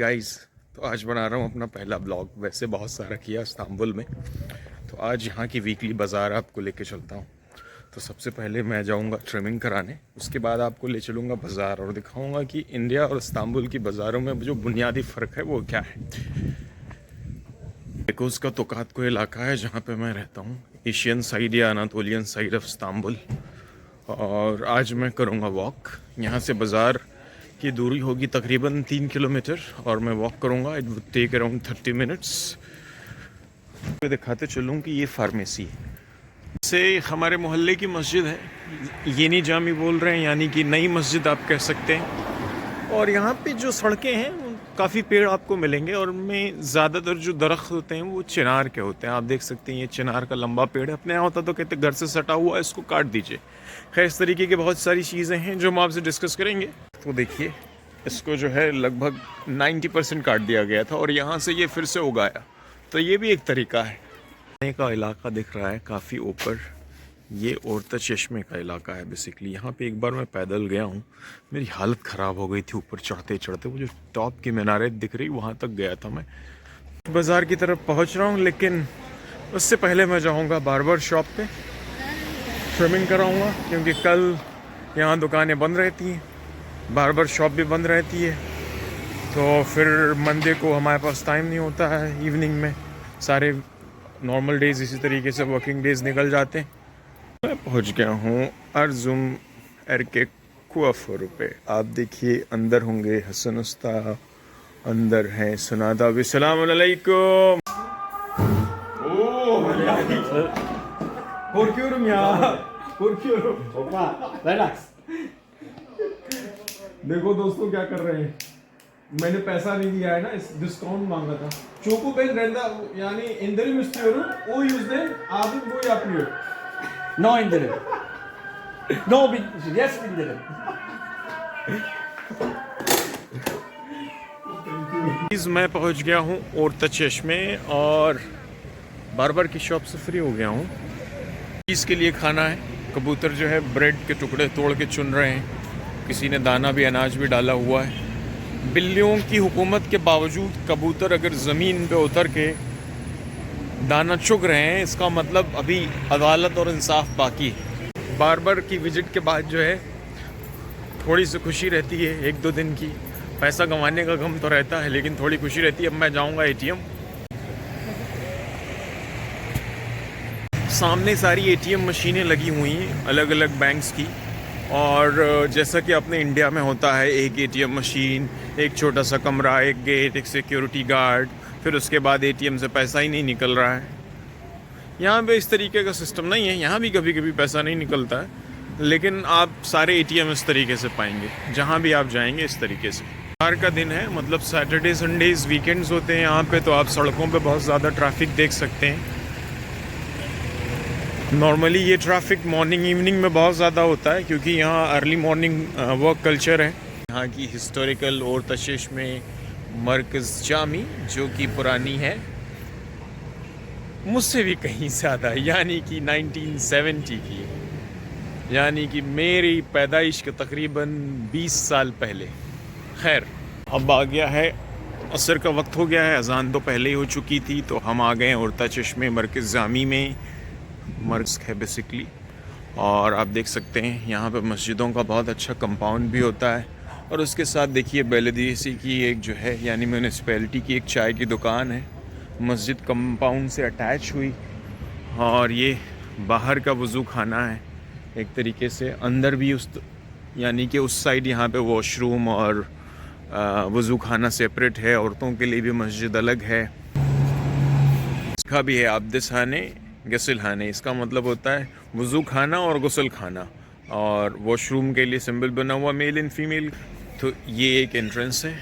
Guys, तो आज बना रहा हूँ अपना पहला ब्लॉग। वैसे बहुत सारा किया इस्तांबुल में, तो आज यहाँ की वीकली बाज़ार आपको लेके चलता हूँ। तो सबसे पहले मैं जाऊँगा ट्रिमिंग कराने, उसके बाद आपको ले चलूँगा बाज़ार और दिखाऊँगा कि इंडिया और इस्तांबुल की बाज़ारों में जो बुनियादी फ़र्क है वो क्या है। देखो, उसका तोकात को इलाका है जहाँ पे मैं रहता हूँ, एशियन साइड या अनातोलियन साइड ऑफ इस्तांबुल। और आज मैं करूँगा वॉक। यहाँ से बाज़ार की दूरी होगी तकरीबन 3 किलोमीटर और मैं वॉक करूँगा। It would take around 30 minutes. मैं दिखाते चलूँ कि ये फार्मेसी है, से हमारे मोहल्ले की मस्जिद है। ये नहीं जामी बोल रहे हैं, यानी कि नई मस्जिद आप कह सकते हैं। और यहाँ पे जो सड़कें हैं काफ़ी पेड़ आपको मिलेंगे, और उनमें ज़्यादातर जो दरख्त होते हैं वो चिनार के होते हैं। आप देख सकते हैं ये चिनार का लंबा पेड़ है। अपने यहाँ होता तो कहते घर से सटा हुआ है, इसको काट दीजिए। खैर, इस तरीके की बहुत सारी चीज़ें हैं जो हम आपसे डिस्कस करेंगे। तो देखिए, इसको जो है लगभग 90% काट दिया गया था और यहाँ से ये फिर से उगाया, तो ये भी एक तरीका है। का इलाका दिख रहा है काफ़ी ऊपर, ये औरता चश्मे का इलाका है बेसिकली। यहाँ पे एक बार मैं पैदल गया हूँ, मेरी हालत ख़राब हो गई थी ऊपर चढ़ते चढ़ते। वो जो टॉप की मीनारें दिख रही वहाँ तक गया था मैं। बाज़ार की तरफ पहुँच रहा हूँ, लेकिन उससे पहले मैं जाऊँगा बार्बर शॉप पे, ट्रिमिंग कराऊँगा, क्योंकि कल यहाँ दुकानें बंद रहती हैं, बार्बर शॉप भी बंद रहती है। तो फिर मंडे को हमारे पास टाइम नहीं होता है, इवनिंग में सारे नॉर्मल डेज़ इसी तरीके से वर्किंग डेज़ निकल जाते हैं। मैं पहुंच गया हूँ अर्जुम एरके कुआफर पे। आप देखिए, अंदर होंगे हसन उस्ता, अंदर हैं सुनादा। अस्सलाम वालेकुम। Korkuyorum ya. Korkuyorum. Relax. देखो दोस्तों क्या कर रहे हैं, मैंने पैसा नहीं दिया है ना, इस डिस्काउंट मांगा था। Çoku ben renda yani indirim istiyorum. O yüzden abim bu yapıyor. No indirim. No yes indirim. मैं पहुंच गया हूं औरता चश्मे और बार्बर की शॉप से फ्री हो गया हूं। इसके लिए खाना है। कबूतर जो है ब्रेड के टुकड़े तोड़ के चुन रहे हैं, किसी ने दाना भी अनाज भी डाला हुआ है। बिल्लियों की हुकूमत के बावजूद कबूतर अगर ज़मीन पे उतर के दाना चुग रहे हैं, इसका मतलब अभी अदालत और इंसाफ बाकी है। बार्बर की विजिट के बाद जो है थोड़ी सी खुशी रहती है, 1-2 दिन की। पैसा गंवाने का गम तो रहता है, लेकिन थोड़ी खुशी रहती है। अब मैं जाऊंगा एटीएम। सामने सारी एटीएम मशीनें लगी हुई हैं अलग अलग बैंक्स की, और जैसा कि अपने इंडिया में होता है, एक एटीएम मशीन, एक छोटा सा कमरा, एक गेट, एक सिक्योरिटी गार्ड, फिर उसके बाद एटीएम से पैसा ही नहीं निकल रहा है। यहाँ पे इस तरीके का सिस्टम नहीं है। यहाँ भी कभी कभी पैसा नहीं निकलता है, लेकिन आप सारे एटीएम इस तरीके से पाएंगे, जहाँ भी आप जाएंगे इस तरीके से। बाहर का दिन है, मतलब सैटरडे संडेज वीकेंड्स होते हैं यहाँ पे, तो आप सड़कों पे बहुत ज़्यादा ट्रैफिक देख सकते हैं। नॉर्मली ये ट्रैफिक मॉर्निंग इवनिंग में बहुत ज़्यादा होता है, क्योंकि यहाँ अर्ली मॉर्निंग वर्क कल्चर है। यहाँ की हिस्टोरिकल और तशेश में मरकज़ जामी, जो कि पुरानी है मुझसे भी कहीं ज़्यादा, यानी कि 1970 की, यानी कि मेरी पैदाइश के तकरीबन 20 साल पहले। खैर, अब आ गया है असर का वक्त हो गया है, अजान तो पहले ही हो चुकी थी, तो हम आ गए हैं औरता चश्मे मरकज़ जामी में। मर्ज है बेसिकली, और आप देख सकते हैं यहाँ पे मस्जिदों का बहुत अच्छा कंपाउंड भी होता है। और उसके साथ देखिए बेलदीसी की एक जो है, यानी म्यूनिसिपैलिटी की एक चाय की दुकान है, मस्जिद कंपाउंड से अटैच हुई। और ये बाहर का वज़ू खाना है एक तरीके से। अंदर भी यानी कि उस साइड यहाँ पे वॉशरूम और वज़ू खाना सेपरेट है, औरतों के लिए भी मस्जिद अलग है। इसका भी है आब्दसाने गसल खाने, इसका मतलब होता है वज़ू खाना और गुसल खाना, और वॉशरूम के लिए सिंबल बना हुआ मेल एंड फीमेल। तो ये एक एंट्रेंस है,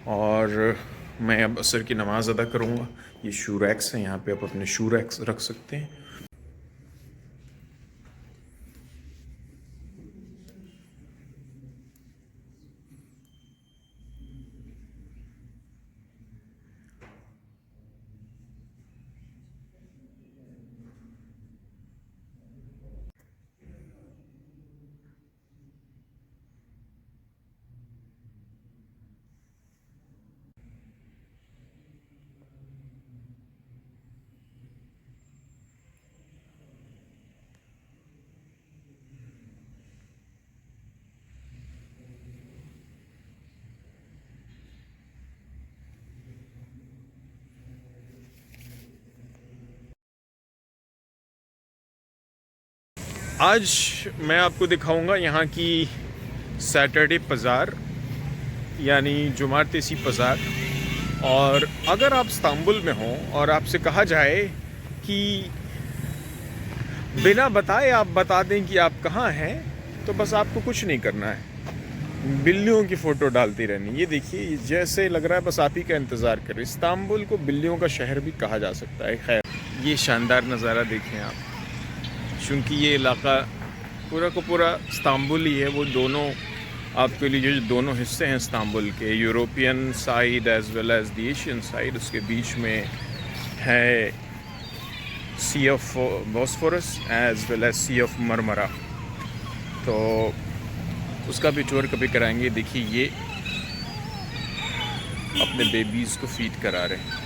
और मैं अब असर की नमाज़ अदा करूँगा। ये शू रैक्स हैं, यहाँ पे आप अपने शू रैक्स रख सकते हैं। आज मैं आपको दिखाऊंगा यहाँ की सैटरडे बाज़ार यानी जुमारतेसी बाज़ार। और अगर आप इस्तांबुल में हों और आपसे कहा जाए कि बिना बताए आप बता दें कि आप कहाँ हैं, तो बस आपको कुछ नहीं करना है, बिल्लियों की फ़ोटो डालती रहनी। ये देखिए, जैसे लग रहा है बस आप ही का इंतज़ार करें। इस्तांबुल को बिल्लियों का शहर भी कहा जा सकता है। खैर, ये शानदार नज़ारा देखें आप, क्योंकि ये इलाका पूरा को पूरा इस्तांबुल ही है। वो दोनों आपके लिए जो दोनों हिस्से हैं इस्तांबुल के, European side as well as the Asian side, उसके बीच में है sea of Bosphorus as well as sea of Marmara. तो उसका भी टूर कभी कराएंगे। देखिए, ये अपने बेबीज़ को फीड करा रहे हैं।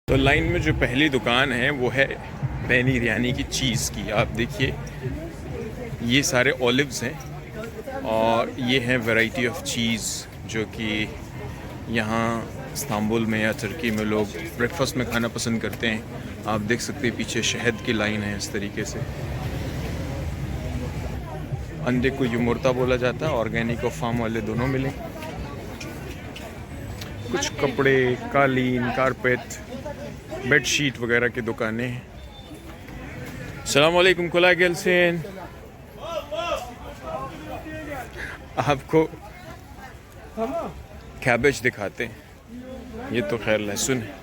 तो लाइन में जो पहली दुकान है वो है पेनीर यानी कि चीज़ की। आप देखिए, ये सारे ऑलिव्स हैं और ये है वैरायटी ऑफ चीज़ जो कि यहाँ इस्तांबुल में या तुर्की में लोग ब्रेकफास्ट में खाना पसंद करते हैं। आप देख सकते हैं पीछे शहद की लाइन है इस तरीके से। अंडे को युमुर्ता बोला जाता है, ऑर्गेनिक और फार्म वाले दोनों मिले। कुछ कपड़े, कालीन, कारपेट, बेडशीट वगैरह की दुकानें हैं। अस्सलाम वालेकुम, kolay gelsin। आपको कैबेज दिखाते हैं, ये तो खैर लहसुन है।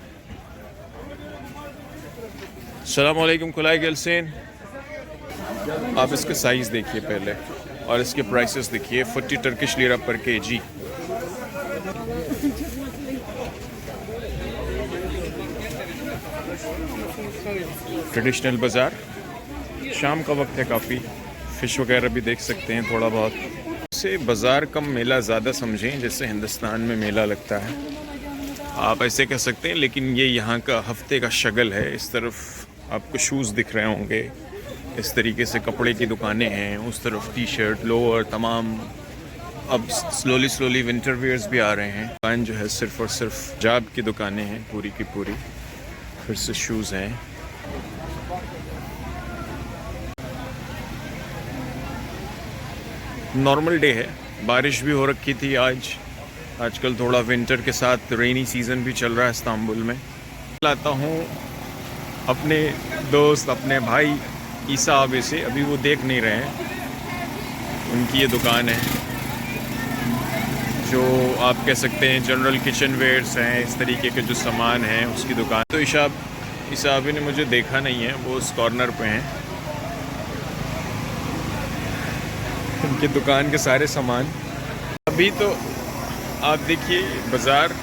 अस्सलाम वालेकुम, kolay gelsin। आप इसके साइज़ देखिए पहले और इसके प्राइसेस देखिए। 40 टर्किश लीरा पर केजी। ट्रेडिशनल बाज़ार, शाम का वक्त है, काफ़ी फ़िश वगैरह भी देख सकते हैं थोड़ा बहुत। से बाज़ार कम मेला ज़्यादा समझें, जैसे हिंदुस्तान में मेला लगता है, आप ऐसे कह सकते हैं। लेकिन ये यहाँ का हफ्ते का शगल है। इस तरफ आपको शूज़ दिख रहे होंगे, इस तरीके से कपड़े की दुकानें हैं, उस तरफ टी शर्ट, लोअर, तमाम। अब स्लोली विंटर वियर्स भी आ रहे हैं। दुकान जो है सिर्फ़ और सिर्फ जाब की दुकानें हैं पूरी की पूरी। फिर से शूज़ हैं। नॉर्मल डे है, बारिश भी हो रखी थी आज। आजकल थोड़ा विंटर के साथ रेनी सीज़न भी चल रहा है इस्तांबुल में। लाता हूँ अपने दोस्त, अपने भाई ईसा आबे से, अभी वो देख नहीं रहे हैं। उनकी ये दुकान है जो आप कह सकते हैं जनरल किचन वेयर्स हैं, इस तरीके के जो सामान हैं उसकी दुकान। तो ईसा आबे ने मुझे देखा नहीं है, वो उस कॉर्नर पे हैं। उनकी दुकान के सारे सामान। अभी तो आप देखिए बाज़ार,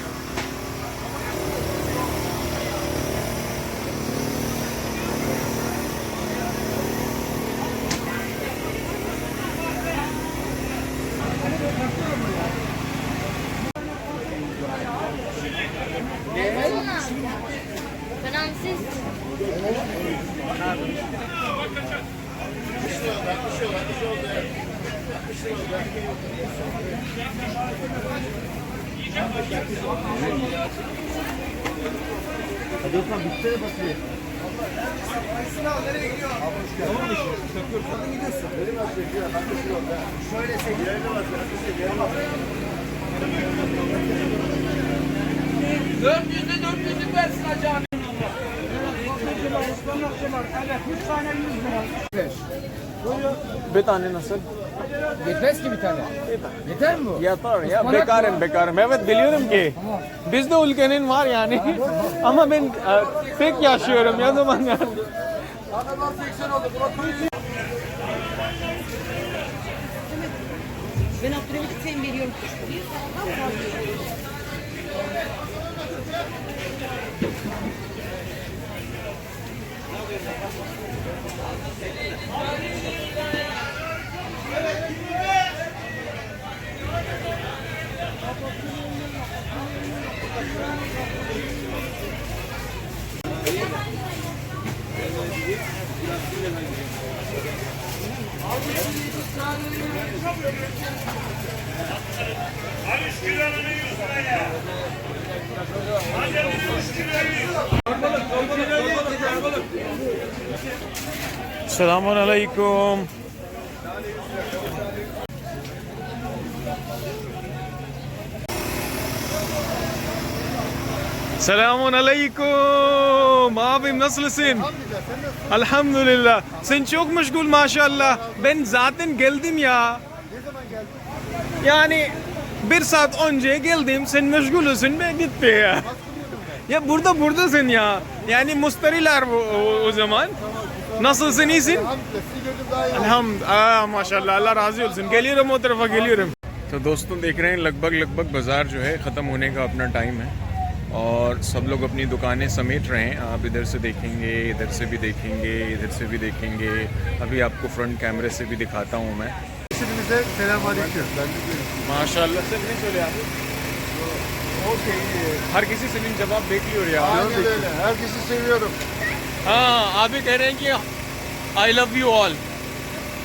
bir tane nasıl? Yetmez ki bir tane. Yeter mi bu? Yeter ya, bekarım. Evet, biliyorum ki biz de ülkenin var yani. Ama ben pek yaşıyorum ya zaman yani. Ben Abdülhamid'i sen veriyorum. Selamun Aleyküm. Selamun Aleyküm. Abim nasılsın? Elhamdülillah. Sen çok meşgul maşallah. Ben zaten geldim ya. Ne zaman geldin? Yani bir saat önce geldim. Sen meşgulsün ve gitti ya. Ya buradasın ya. Yani müşteriler bu o zaman. Nasılsın, iyisin? Elhamdülillah sizi gördüm daha iyi. Elhamdülillah माशाल्लाह अल्लाह राजी olsun. Geliyorum o tarafa geliyorum. तो दोस्तों देख रहे हैं लगभग बाजार जो है ख़त्म होने का अपना टाइम है और सब लोग अपनी दुकानें समेट रहे हैं। आप इधर से देखेंगे, इधर से भी देखेंगे, इधर से भी देखेंगे। अभी आपको फ्रंट कैमरे से भी दिखाता हूँ मैं। Hepinize selamünaleyküm. Ben de görüyorum. माशाल्लाह से नहीं चले आप Okey. हर किसी से नहीं जवाब bekliyor ya. Aynen öyle. Herkesi seviyorum. हाँ आप भी कह रहे हैं कि I love you all.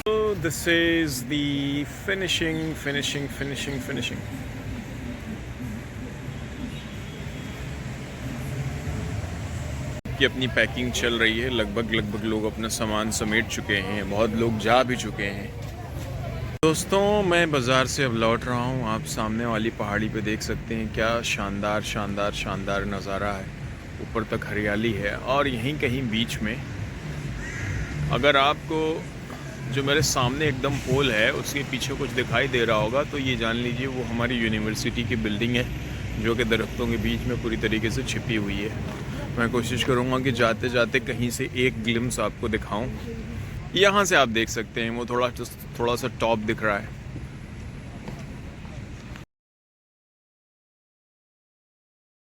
So this is the finishing. कि अपनी पैकिंग चल रही है। लगभग लोग अपना सामान समेट चुके हैं, बहुत लोग जा भी चुके हैं। दोस्तों मैं बाज़ार से अब लौट रहा हूँ। आप सामने वाली पहाड़ी पे देख सकते हैं क्या शानदार नज़ारा है। ऊपर तक हरियाली है और यहीं कहीं बीच में अगर आपको जो मेरे सामने एकदम पोल है उसके पीछे कुछ दिखाई दे रहा होगा तो ये जान लीजिए वो हमारी यूनिवर्सिटी की बिल्डिंग है जो कि दरख्तों के बीच में पूरी तरीके से छिपी हुई है। मैं कोशिश करूँगा कि जाते जाते कहीं से एक ग्लिम्स आपको दिखाऊं। यहाँ से आप देख सकते हैं वो थोड़ा सा टॉप दिख रहा है।